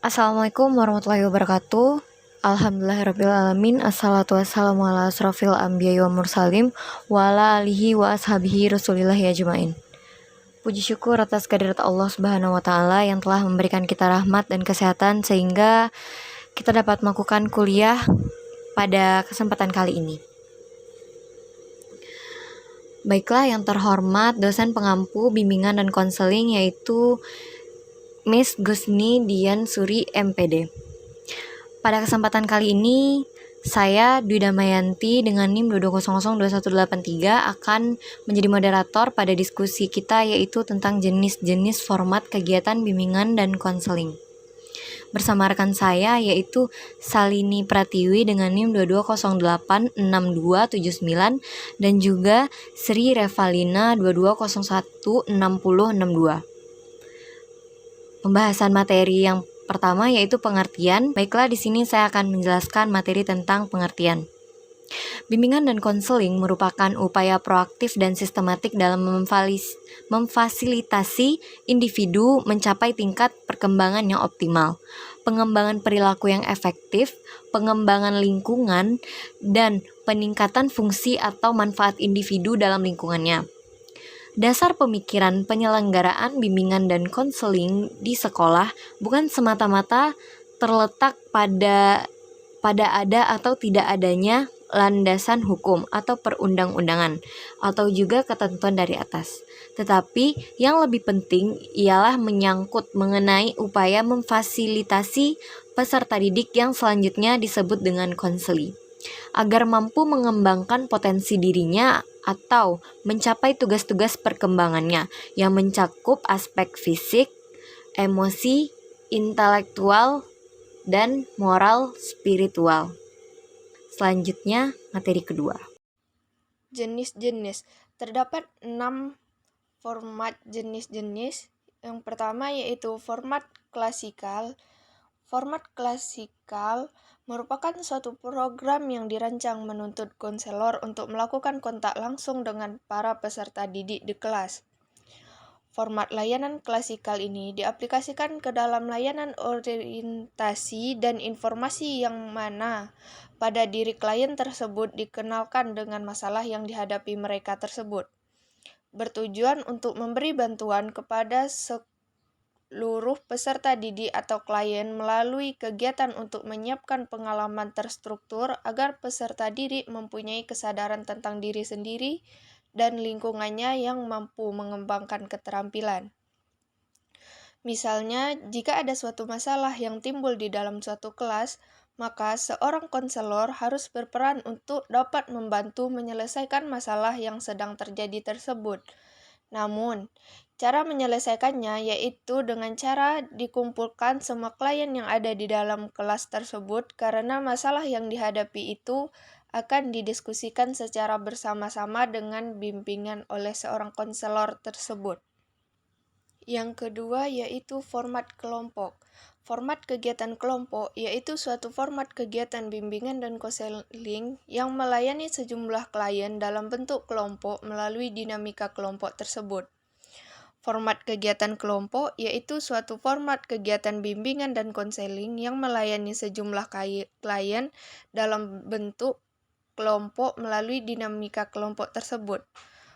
Assalamualaikum warahmatullahi wabarakatuh. Alhamdulillahirrabbilalamin. Assalatu wassalamu ala asrafil anbiya'i wa mursalim wa ala alihi wa ashabihi rasulillahi ajmain. Puji syukur atas kehadirat Allah Subhanahu wa taala yang telah memberikan kita rahmat dan kesehatan sehingga kita dapat melakukan kuliah pada kesempatan kali ini. Baiklah, yang terhormat dosen pengampu bimbingan dan konseling yaitu Miss Gusni Dian Suri MPD. Pada kesempatan kali ini, saya Dwi Damayanti dengan NIM 22002183 akan menjadi moderator pada diskusi kita yaitu tentang jenis-jenis format kegiatan bimbingan dan konseling. Bersama rekan saya yaitu Salini Pratiwi dengan NIM 22086279 dan juga Sri Revalina 22016062. Pembahasan materi yang pertama yaitu pengertian. Baiklah, di sini saya akan menjelaskan materi tentang pengertian. Bimbingan dan konseling merupakan upaya proaktif dan sistematik dalam memfasilitasi individu mencapai tingkat perkembangan yang optimal, pengembangan perilaku yang efektif, pengembangan lingkungan, dan peningkatan fungsi atau manfaat individu dalam lingkungannya. Dasar pemikiran penyelenggaraan bimbingan dan konseling di sekolah bukan semata-mata terletak pada ada atau tidak adanya landasan hukum atau perundang-undangan atau juga ketentuan dari atas. Tetapi yang lebih penting ialah menyangkut mengenai upaya memfasilitasi peserta didik yang selanjutnya disebut dengan konseli, agar mampu mengembangkan potensi dirinya atau mencapai tugas-tugas perkembangannya yang mencakup aspek fisik, emosi, intelektual, dan moral spiritual. Selanjutnya, materi kedua. Jenis-jenis. Terdapat 6 format jenis-jenis. Yang pertama yaitu format klasikal. Format klasikal merupakan suatu program yang dirancang menuntut konselor untuk melakukan kontak langsung dengan para peserta didik di kelas. Format layanan klasikal ini diaplikasikan ke dalam layanan orientasi dan informasi yang mana pada diri klien tersebut dikenalkan dengan masalah yang dihadapi mereka tersebut. Bertujuan untuk memberi bantuan kepada seluruh peserta didik atau klien melalui kegiatan untuk menyiapkan pengalaman terstruktur agar peserta didik mempunyai kesadaran tentang diri sendiri dan lingkungannya yang mampu mengembangkan keterampilan. Misalnya, jika ada suatu masalah yang timbul di dalam suatu kelas, maka seorang konselor harus berperan untuk dapat membantu menyelesaikan masalah yang sedang terjadi tersebut. Namun, cara menyelesaikannya yaitu dengan cara dikumpulkan semua klien yang ada di dalam kelas tersebut karena masalah yang dihadapi itu akan didiskusikan secara bersama-sama dengan bimbingan oleh seorang konselor tersebut. Yang kedua yaitu format kelompok. Format kegiatan kelompok yaitu suatu format kegiatan bimbingan dan konseling yang melayani sejumlah klien dalam bentuk kelompok melalui dinamika kelompok tersebut. Format kegiatan kelompok yaitu suatu format kegiatan bimbingan dan konseling yang melayani sejumlah klien dalam bentuk kelompok melalui dinamika kelompok tersebut.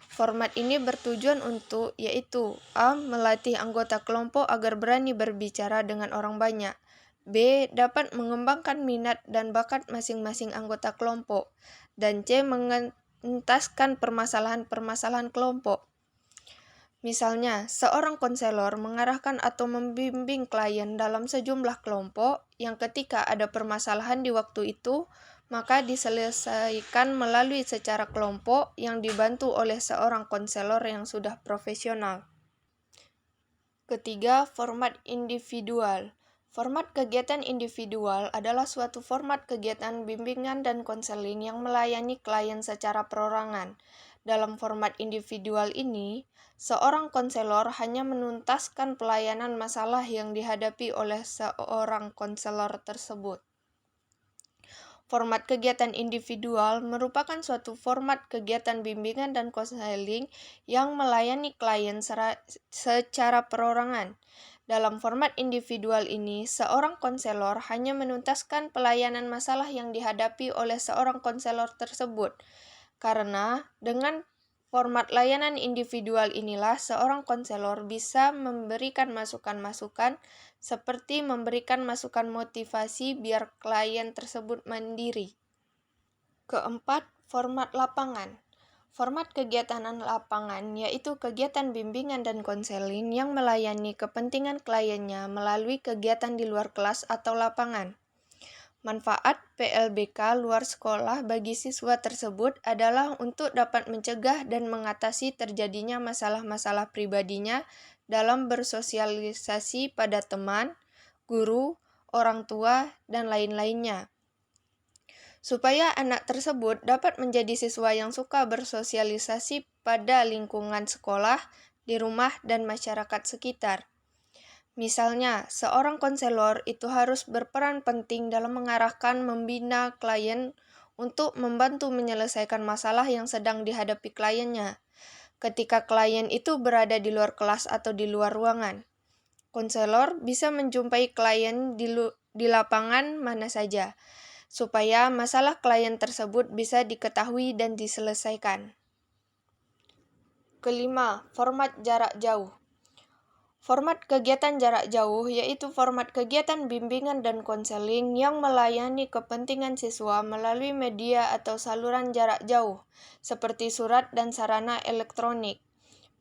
Format ini bertujuan untuk yaitu A. Melatih anggota kelompok agar berani berbicara dengan orang banyak. B. Dapat mengembangkan minat dan bakat masing-masing anggota kelompok. Dan C. Mengentaskan permasalahan-permasalahan kelompok. Misalnya, seorang konselor mengarahkan atau membimbing klien dalam sejumlah kelompok yang ketika ada permasalahan di waktu itu, maka diselesaikan melalui secara kelompok yang dibantu oleh seorang konselor yang sudah profesional. Ketiga, format individual. Format kegiatan individual adalah suatu format kegiatan bimbingan dan konseling yang melayani klien secara perorangan. Dalam format individual ini, seorang konselor hanya menuntaskan pelayanan masalah yang dihadapi oleh seorang konselor tersebut. Format kegiatan individual merupakan suatu format kegiatan bimbingan dan konseling yang melayani klien secara perorangan. Dalam format individual ini, seorang konselor hanya menuntaskan pelayanan masalah yang dihadapi oleh seorang konselor tersebut. Karena dengan format layanan individual inilah seorang konselor bisa memberikan masukan-masukan seperti memberikan masukan motivasi biar klien tersebut mandiri. Keempat, format lapangan. Format kegiatan lapangan yaitu kegiatan bimbingan dan konseling yang melayani kepentingan kliennya melalui kegiatan di luar kelas atau lapangan. Manfaat PLBK luar sekolah bagi siswa tersebut adalah untuk dapat mencegah dan mengatasi terjadinya masalah-masalah pribadinya dalam bersosialisasi pada teman, guru, orang tua, dan lain-lainnya. Supaya anak tersebut dapat menjadi siswa yang suka bersosialisasi pada lingkungan sekolah, di rumah, dan masyarakat sekitar. Misalnya, seorang konselor itu harus berperan penting dalam mengarahkan membina klien untuk membantu menyelesaikan masalah yang sedang dihadapi kliennya. Ketika klien itu berada di luar kelas atau di luar ruangan, konselor bisa menjumpai klien di lapangan mana saja, supaya masalah klien tersebut bisa diketahui dan diselesaikan. Kelima, format jarak jauh. Format kegiatan jarak jauh yaitu format kegiatan bimbingan dan konseling yang melayani kepentingan siswa melalui media atau saluran jarak jauh, seperti surat dan sarana elektronik.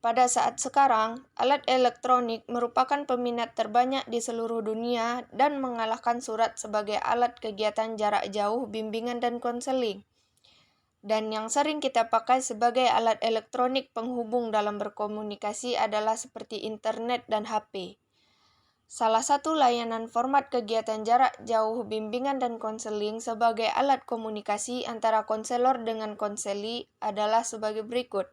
Pada saat sekarang, alat elektronik merupakan peminat terbanyak di seluruh dunia dan mengalahkan surat sebagai alat kegiatan jarak jauh, bimbingan, dan konseling. Dan yang sering kita pakai sebagai alat elektronik penghubung dalam berkomunikasi adalah seperti internet dan HP. Salah satu layanan format kegiatan jarak jauh, bimbingan, dan konseling sebagai alat komunikasi antara konselor dengan konseli adalah sebagai berikut.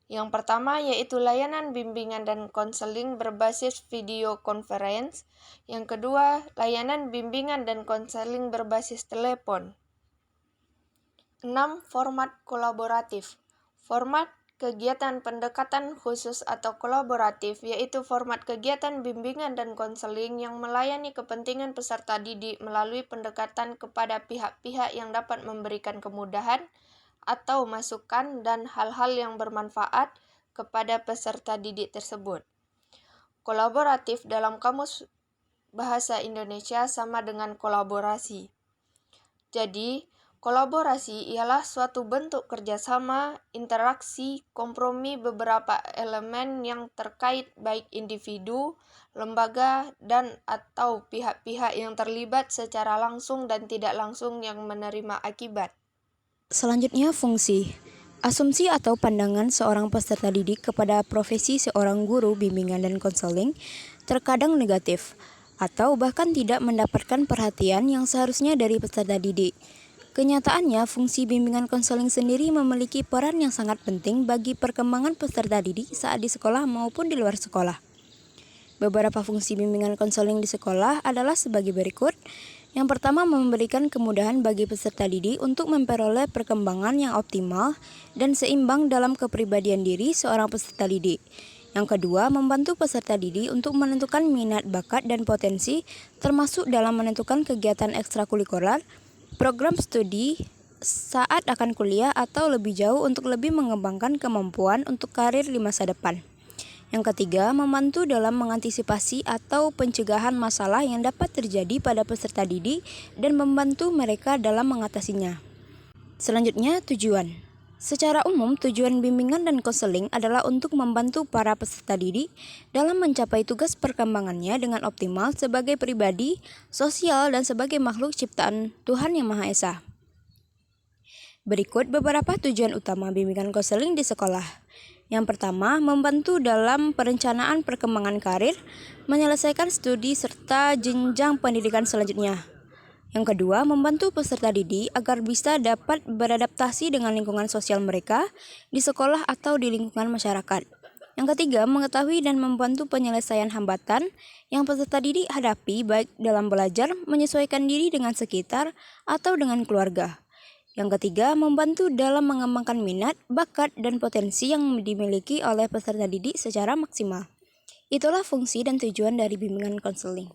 Yang pertama yaitu layanan bimbingan dan konseling berbasis video conference. Yang kedua, layanan bimbingan dan konseling berbasis telepon. 6. Format kolaboratif. Format kegiatan pendekatan khusus atau kolaboratif yaitu format kegiatan bimbingan dan konseling yang melayani kepentingan peserta didik melalui pendekatan kepada pihak-pihak yang dapat memberikan kemudahan atau masukan dan hal-hal yang bermanfaat kepada peserta didik tersebut. Kolaboratif dalam Kamus Bahasa Indonesia sama dengan kolaborasi. Jadi, kolaborasi ialah suatu bentuk kerjasama, interaksi, kompromi beberapa elemen yang terkait baik individu, lembaga, dan atau pihak-pihak yang terlibat secara langsung dan tidak langsung yang menerima akibat. Selanjutnya, fungsi. Asumsi atau pandangan seorang peserta didik kepada profesi seorang guru bimbingan dan konseling terkadang negatif, atau bahkan tidak mendapatkan perhatian yang seharusnya dari peserta didik. Kenyataannya, fungsi bimbingan konseling sendiri memiliki peran yang sangat penting bagi perkembangan peserta didik saat di sekolah maupun di luar sekolah. Beberapa fungsi bimbingan konseling di sekolah adalah sebagai berikut. Yang pertama, memberikan kemudahan bagi peserta didik untuk memperoleh perkembangan yang optimal dan seimbang dalam kepribadian diri seorang peserta didik. Yang kedua, membantu peserta didik untuk menentukan minat, bakat, dan potensi, termasuk dalam menentukan kegiatan ekstrakurikuler, program studi saat akan kuliah atau lebih jauh untuk lebih mengembangkan kemampuan untuk karir di masa depan. Yang ketiga, membantu dalam mengantisipasi atau pencegahan masalah yang dapat terjadi pada peserta didik dan membantu mereka dalam mengatasinya. Selanjutnya, tujuan. Secara umum, tujuan bimbingan dan konseling adalah untuk membantu para peserta didik dalam mencapai tugas perkembangannya dengan optimal sebagai pribadi, sosial, dan sebagai makhluk ciptaan Tuhan Yang Maha Esa. Berikut beberapa tujuan utama bimbingan konseling di sekolah. Yang pertama, membantu dalam perencanaan perkembangan karir, menyelesaikan studi serta jenjang pendidikan selanjutnya. Yang kedua, membantu peserta didik agar bisa dapat beradaptasi dengan lingkungan sosial mereka di sekolah atau di lingkungan masyarakat. Yang ketiga, mengetahui dan membantu penyelesaian hambatan yang peserta didik hadapi baik dalam belajar, menyesuaikan diri dengan sekitar, atau dengan keluarga. Yang ketiga, membantu dalam mengembangkan minat, bakat, dan potensi yang dimiliki oleh peserta didik secara maksimal. Itulah fungsi dan tujuan dari bimbingan konseling.